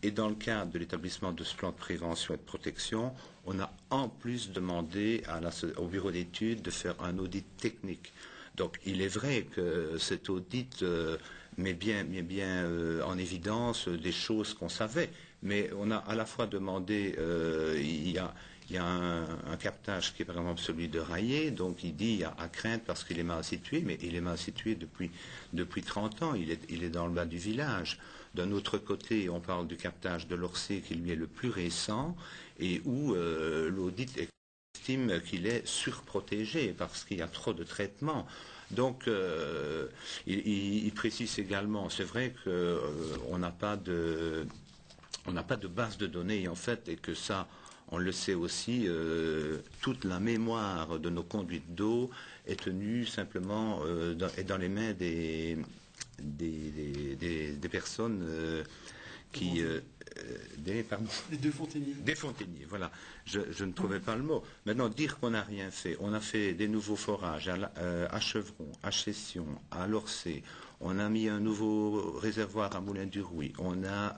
et dans le cadre de l'établissement de ce plan de prévention et de protection, on a en plus demandé au bureau d'études de faire un audit technique. Donc il est vrai que cet audit met bien en évidence des choses qu'on savait, mais on a à la fois demandé, il y a un captage qui est par exemple celui de Raillé, donc il dit à craindre parce qu'il est mal situé, mais il est mal situé depuis 30 ans, il est dans le bas du village. D'un autre côté, on parle du captage de l'Orsay qui lui est le plus récent et où l'audit estime qu'il est surprotégé parce qu'il y a trop de traitements. Donc, il précise également, c'est vrai qu'on n'a pas de base de données en fait, et que ça, on le sait aussi, toute la mémoire de nos conduites d'eau est tenue simplement dans les mains des personnes qui des deux fontainiers. Des fontainiers, voilà. Je ne trouvais pas le mot. Maintenant, dire qu'on n'a rien fait. On a fait des nouveaux forages à Chevron, à Chession, à Lorcé. On a mis un nouveau réservoir à Moulin-du-Rouy. On a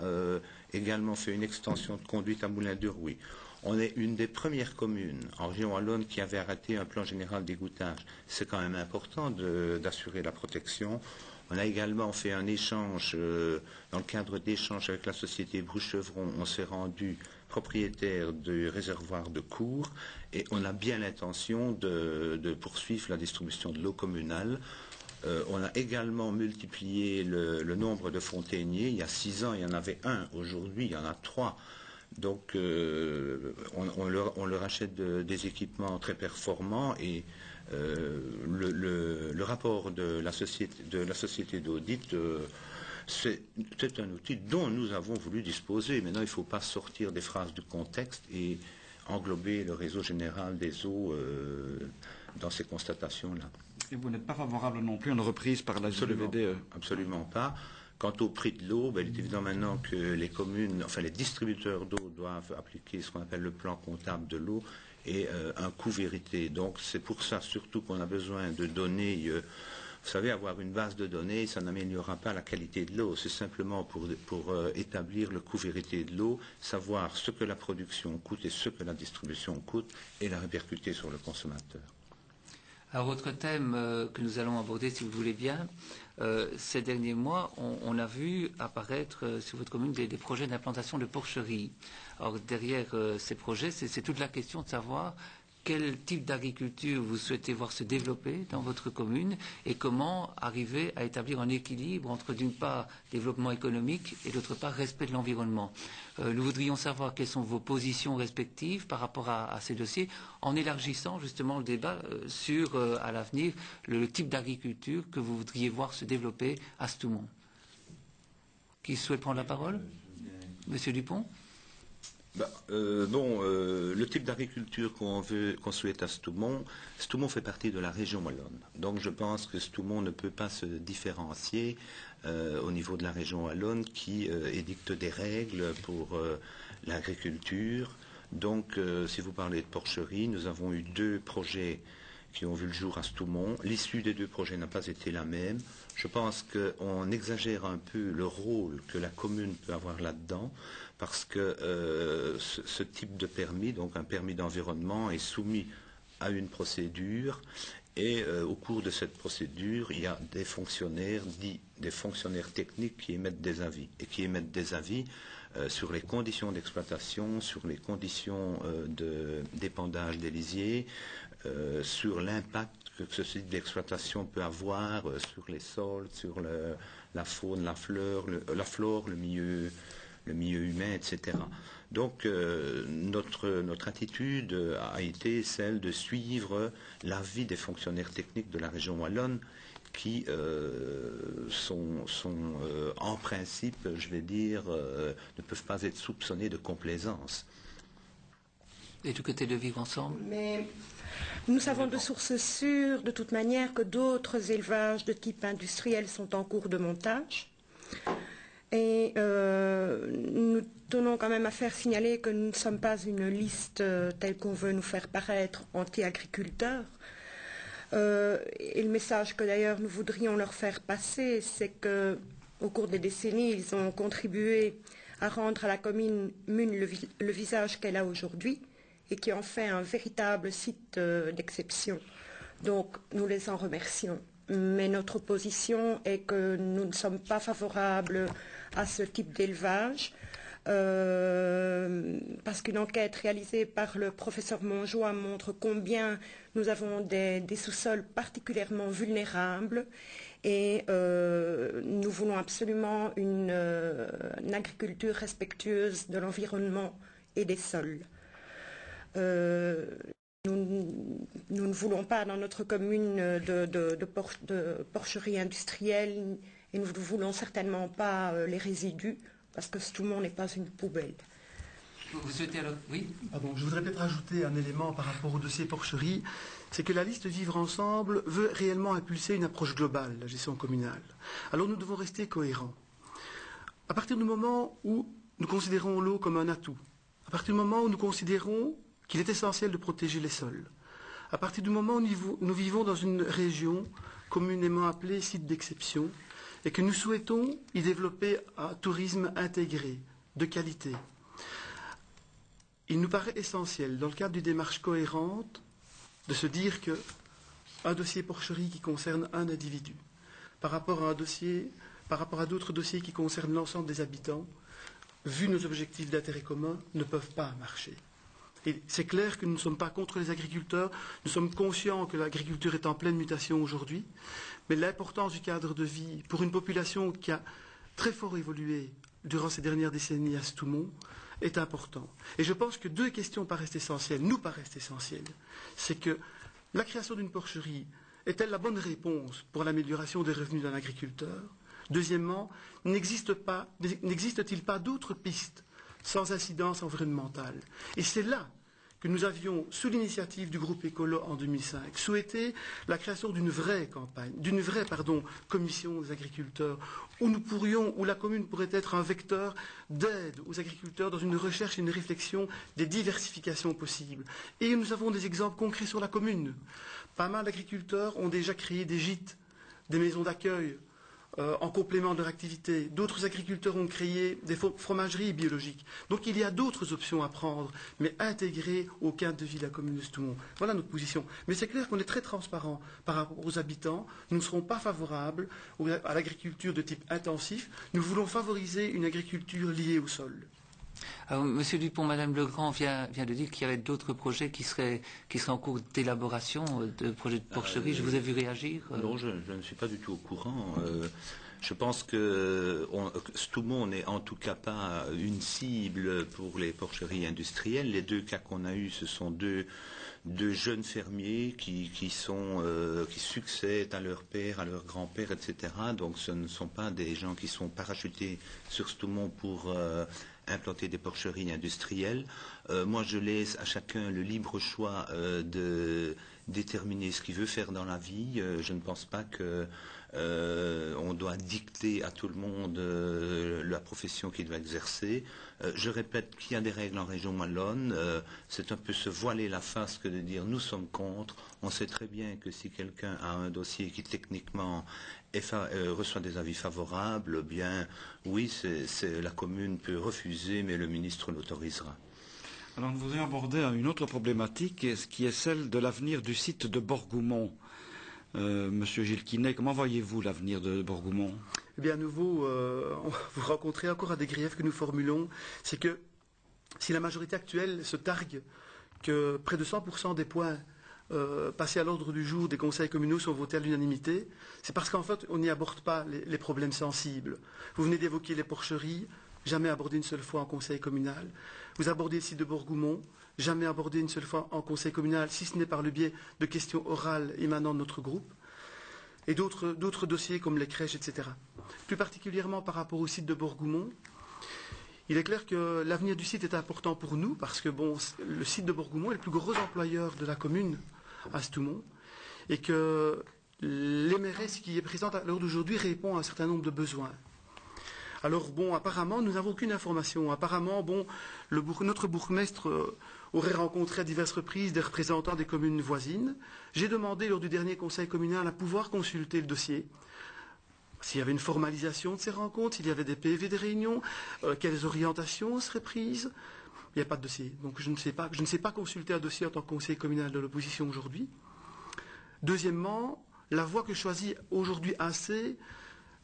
également fait une extension de conduite à Moulin-du-Rouy. On est une des premières communes en région wallonne qui avait arrêté un plan général d'égouttage. C'est quand même important d'assurer la protection. On a également fait un échange, dans le cadre d'échanges avec la société Brouchevron, on s'est rendu propriétaire du réservoir de Cours et on a bien l'intention de poursuivre la distribution de l'eau communale. On a également multiplié le nombre de fontainiers. Il y a 6 ans, il y en avait un. Aujourd'hui, il y en a 3. Donc, on leur achète des équipements très performants et le rapport de la société d'audit, c'est un outil dont nous avons voulu disposer. Maintenant, il ne faut pas sortir des phrases du contexte et englober le réseau général des eaux dans ces constatations-là. Et vous n'êtes pas favorable non plus à une reprise par la JVD? Absolument pas. Quant au prix de l'eau, il est évident maintenant que les communes, enfin les distributeurs d'eau doivent appliquer ce qu'on appelle le plan comptable de l'eau et un coût vérité. Donc c'est pour ça surtout qu'on a besoin de données. Vous savez, avoir une base de données, ça n'améliorera pas la qualité de l'eau. C'est simplement pour établir le coût vérité de l'eau, savoir ce que la production coûte et ce que la distribution coûte et la répercuter sur le consommateur. Alors, autre thème que nous allons aborder, si vous voulez bien, ces derniers mois, on a vu apparaître sur votre commune des projets d'implantation de porcheries. Alors, derrière ces projets, c'est toute la question de savoir quel type d'agriculture vous souhaitez voir se développer dans votre commune et comment arriver à établir un équilibre entre, d'une part, développement économique et, d'autre part, respect de l'environnement. Nous voudrions savoir quelles sont vos positions respectives par rapport à ces dossiers, en élargissant justement le débat sur, à l'avenir, le type d'agriculture que vous voudriez voir se développer à Stoumont. Qui souhaite prendre la parole? Monsieur Dupont? Le type d'agriculture qu'on souhaite à Stoumont fait partie de la région wallonne. Donc je pense que Stoumont ne peut pas se différencier au niveau de la région wallonne qui édicte des règles pour l'agriculture. Donc si vous parlez de porcherie, nous avons eu 2 projets qui ont vu le jour à Stoumont. L'issue des 2 projets n'a pas été la même. Je pense qu'on exagère un peu le rôle que la commune peut avoir là-dedans, parce que ce type de permis, donc un permis d'environnement, est soumis à une procédure, et au cours de cette procédure, il y a des fonctionnaires, des fonctionnaires techniques qui émettent des avis, et qui émettent des avis sur les conditions d'exploitation, sur les conditions d'épandage des lisiers, sur l'impact que ce type d'exploitation peut avoir sur les sols, sur la faune, la flore, le milieu humain, etc. Donc notre attitude a été celle de suivre l'avis des fonctionnaires techniques de la région wallonne qui sont en principe, je vais dire, ne peuvent pas être soupçonnés de complaisance. Et du côté de vivre ensemble? Mais nous savons de sources sûres, de toute manière, que d'autres élevages de type industriel sont en cours de montage. Et nous tenons quand même à faire signaler que nous ne sommes pas une liste telle qu'on veut nous faire paraître anti-agriculteurs. Et le message que d'ailleurs nous voudrions leur faire passer, c'est que au cours des décennies, ils ont contribué à rendre à la commune le visage qu'elle a aujourd'hui et qui en fait un véritable site d'exception. Donc nous les en remercions. Mais notre position est que nous ne sommes pas favorables à ce type d'élevage parce qu'une enquête réalisée par le professeur Monjoie montre combien nous avons des sous-sols particulièrement vulnérables et nous voulons absolument une agriculture respectueuse de l'environnement et des sols. Nous ne voulons pas dans notre commune de porcherie industrielle et nous ne voulons certainement pas les résidus parce que tout le monde n'est pas une poubelle. Vous souhaitez alors... Oui. Pardon, je voudrais peut-être ajouter un élément par rapport au dossier porcherie, c'est que la liste Vivre Ensemble veut réellement impulser une approche globale de la gestion communale. Alors nous devons rester cohérents. À partir du moment où nous considérons l'eau comme un atout, à partir du moment où nous considérons qu'il est essentiel de protéger les sols, à partir du moment où nous vivons dans une région communément appelée site d'exception et que nous souhaitons y développer un tourisme intégré, de qualité, il nous paraît essentiel, dans le cadre d'une démarche cohérente, de se dire qu'un dossier porcherie qui concerne un individu, par rapport à d'autres dossiers qui concernent l'ensemble des habitants, vu nos objectifs d'intérêt commun, ne peuvent pas marcher. Et c'est clair que nous ne sommes pas contre les agriculteurs, nous sommes conscients que l'agriculture est en pleine mutation aujourd'hui, mais l'importance du cadre de vie pour une population qui a très fort évolué durant ces dernières décennies à Stoumont est important. Et je pense que deux questions nous paraissent essentielles. C'est que la création d'une porcherie est-elle la bonne réponse pour l'amélioration des revenus d'un agriculteur? Deuxièmement, n'existe-t-il pas d'autres pistes sans incidence environnementale? Et c'est là que nous avions, sous l'initiative du groupe Écolo en 2005, souhaité la création d'une vraie commission des agriculteurs, où la commune pourrait être un vecteur d'aide aux agriculteurs dans une recherche et une réflexion des diversifications possibles. Et nous avons des exemples concrets sur la commune. Pas mal d'agriculteurs ont déjà créé des gîtes, des maisons d'accueil, en complément de leur activité. D'autres agriculteurs ont créé des fromageries biologiques. Donc il y a d'autres options à prendre, mais intégrées au cadre de vie de la commune de Stoumont. Voilà notre position. Mais c'est clair qu'on est très transparent par rapport aux habitants. Nous ne serons pas favorables à l'agriculture de type intensif. Nous voulons favoriser une agriculture liée au sol. Alors, Monsieur Dupont, Madame Legrand vient de dire qu'il y avait d'autres projets qui seraient en cours d'élaboration, de projets de porcherie. Je vous ai vu réagir. Non, je ne suis pas du tout au courant. Je pense que Stoumont n'est en tout cas pas une cible pour les porcheries industrielles. Les deux cas qu'on a eus, ce sont deux jeunes fermiers qui succèdent à leur père, à leur grand-père, etc. Donc ce ne sont pas des gens qui sont parachutés sur Stoumont pour implanter des porcheries industrielles. Moi, je laisse à chacun le libre choix de déterminer ce qu'il veut faire dans la vie. Je ne pense pas qu'on doit dicter à tout le monde la profession qu'il va exercer. Je répète qu'il y a des règles en région wallonne. C'est un peu se voiler la face que de dire nous sommes contre. On sait très bien que si quelqu'un a un dossier qui techniquement reçoit des avis favorables, bien oui, la commune peut refuser, mais le ministre l'autorisera. Alors nous voudrions aborder une autre problématique qui est celle de l'avenir du site de Borgoumont. Monsieur Gilles Quinet, comment voyez-vous l'avenir de Borgoumont? Eh bien, à nouveau, vous rencontrez encore un des griefs que nous formulons, c'est que si la majorité actuelle se targue que près de 100% des points passés à l'ordre du jour des conseils communaux sont votés à l'unanimité, c'est parce qu'en fait, on n'y aborde pas les problèmes sensibles. Vous venez d'évoquer les porcheries, jamais abordé une seule fois en conseil communal. Vous abordez le site de Borgoumont, jamais abordé une seule fois en conseil communal, si ce n'est par le biais de questions orales émanant de notre groupe, et d'autres dossiers comme les crèches, etc. Plus particulièrement par rapport au site de Borgoumont, il est clair que l'avenir du site est important pour nous, parce que le site de Borgoumont est le plus gros employeur de la commune à Stoumont, et que l'MRS qui est présente à l'heure d'aujourd'hui répond à un certain nombre de besoins. Alors apparemment, nous n'avons aucune information. Apparemment, notre bourgmestre aurait rencontré à diverses reprises des représentants des communes voisines. J'ai demandé lors du dernier conseil communal à pouvoir consulter le dossier. s'il y avait une formalisation de ces rencontres, s'il y avait des PV de réunion, quelles orientations seraient prises. Il n'y a pas de dossier. Donc je ne sais pas consulter un dossier en tant que conseiller communal de l'opposition aujourd'hui. Deuxièmement, la voie que choisit aujourd'hui AC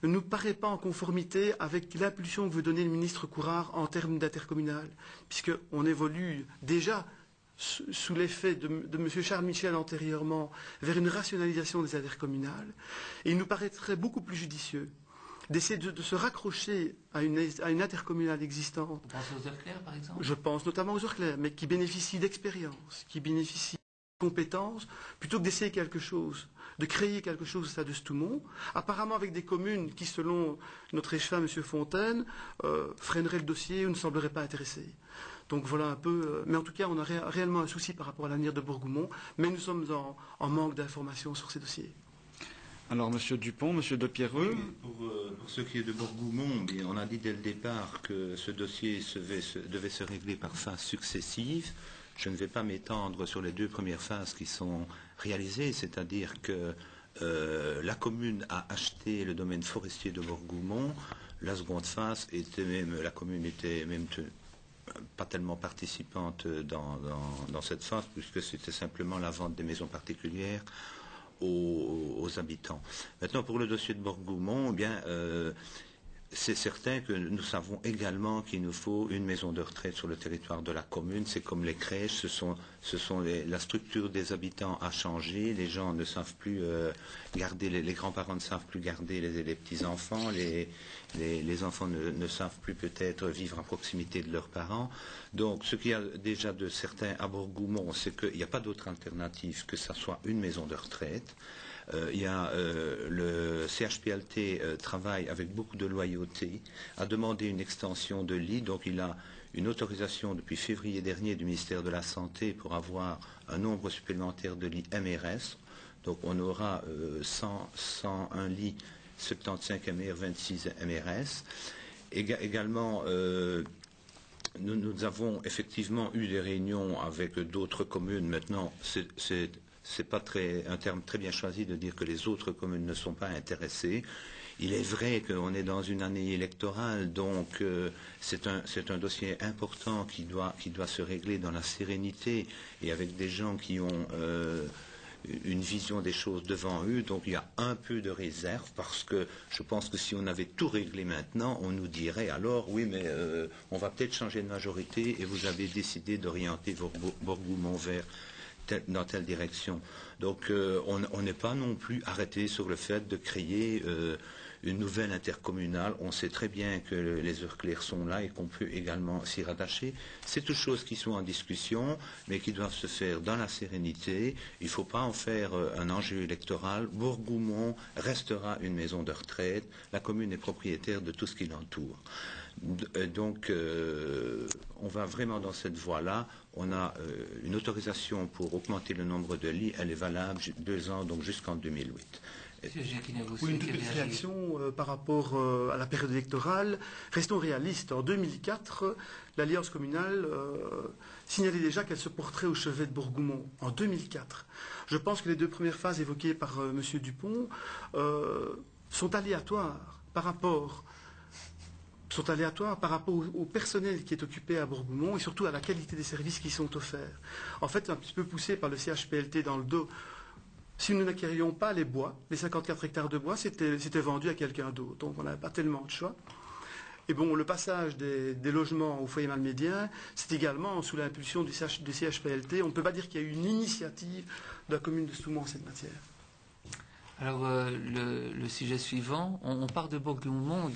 ne nous paraît pas en conformité avec l'impulsion que veut donner le ministre Courard en termes d'intercommunal, puisqu'on évolue déjà sous l'effet de M. Charles Michel antérieurement vers une rationalisation des intercommunales. Et il nous paraîtrait beaucoup plus judicieux d'essayer de se raccrocher à une intercommunale existante. Vous pensez aux heures claires, par exemple? Je pense notamment aux heures claires, mais qui bénéficient d'expérience, qui bénéficient de compétences, plutôt que d'essayer quelque chose, de créer quelque chose au stade de Stoumont, apparemment avec des communes qui, selon notre échevin, M. Fontaine, freineraient le dossier ou ne sembleraient pas intéressées. Donc voilà un peu, mais en tout cas, on a réellement un souci par rapport à l'avenir de Bourgoumont, mais nous sommes en manque d'informations sur ces dossiers. Alors, M. Dupont, M. De Pierreux. Oui, pour ce qui est de Bourgoumont, on a dit dès le départ que ce dossier devait se régler par phases successives. Je ne vais pas m'étendre sur les 2 premières phases qui sont réalisées, c'est-à-dire que la commune a acheté le domaine forestier de Bourgoumont. La seconde phase la commune était même pas tellement participante dans cette phase, puisque c'était simplement la vente des maisons particulières aux habitants. Maintenant, pour le dossier de Bourgoumont, c'est certain que nous savons également qu'il nous faut une maison de retraite sur le territoire de la commune. C'est comme les crèches, la structure des habitants a changé. Les gens ne savent plus garder, les grands-parents ne savent plus garder les petits-enfants. Les enfants ne savent plus peut-être vivre à proximité de leurs parents. Donc, ce qu'il y a déjà de certain à Bourgoumont, c'est qu'il n'y a pas d'autre alternative que ça soit une maison de retraite. Le CHPLT travaille avec beaucoup de loyauté, a demandé une extension de lits, donc il a une autorisation depuis février dernier du ministère de la Santé pour avoir un nombre supplémentaire de lits MRS. Donc on aura 101 lits, 75 MR, 26 MRS. Également, nous avons effectivement eu des réunions avec d'autres communes. Maintenant, c'est pas un terme très bien choisi de dire que les autres communes ne sont pas intéressées. Il est vrai qu'on est dans une année électorale, donc c'est un dossier important qui doit se régler dans la sérénité et avec des gens qui ont une vision des choses devant eux. Donc il y a un peu de réserve parce que je pense que si on avait tout réglé maintenant, on nous dirait alors oui, mais on va peut-être changer de majorité et vous avez décidé d'orienter Bourgoumont dans telle direction. Donc on n'est pas non plus arrêté sur le fait de créer une nouvelle intercommunale. On sait très bien que les heures claires sont là et qu'on peut également s'y rattacher. C'est toutes choses qui sont en discussion, mais qui doivent se faire dans la sérénité. Il ne faut pas en faire un enjeu électoral. Bourgoumont restera une maison de retraite. La commune est propriétaire de tout ce qui l'entoure. Donc, on va vraiment dans cette voie-là. On a une autorisation pour augmenter le nombre de lits. Elle est valable 2 ans, donc jusqu'en 2008. Oui, une toute petite réaction par rapport à la période électorale. Restons réalistes. En 2004, l'Alliance communale signalait déjà qu'elle se porterait au chevet de Bourgoumont. En 2004. Je pense que les 2 premières phases évoquées par M. Dupont sont aléatoires par rapport au personnel qui est occupé à Bourgoumont et surtout à la qualité des services qui sont offerts. En fait, un petit peu poussé par le CHPLT dans le dos. Si nous n'acquérions pas les bois, les 54 hectares de bois, c'était vendu à quelqu'un d'autre. Donc on n'avait pas tellement de choix. Et bon, le passage des logements au foyer malmédien, c'est également sous l'impulsion du CHPLT. On ne peut pas dire qu'il y a eu une initiative de la commune de Stoumont en cette matière. Alors, le sujet suivant, on part de Bourgoumont.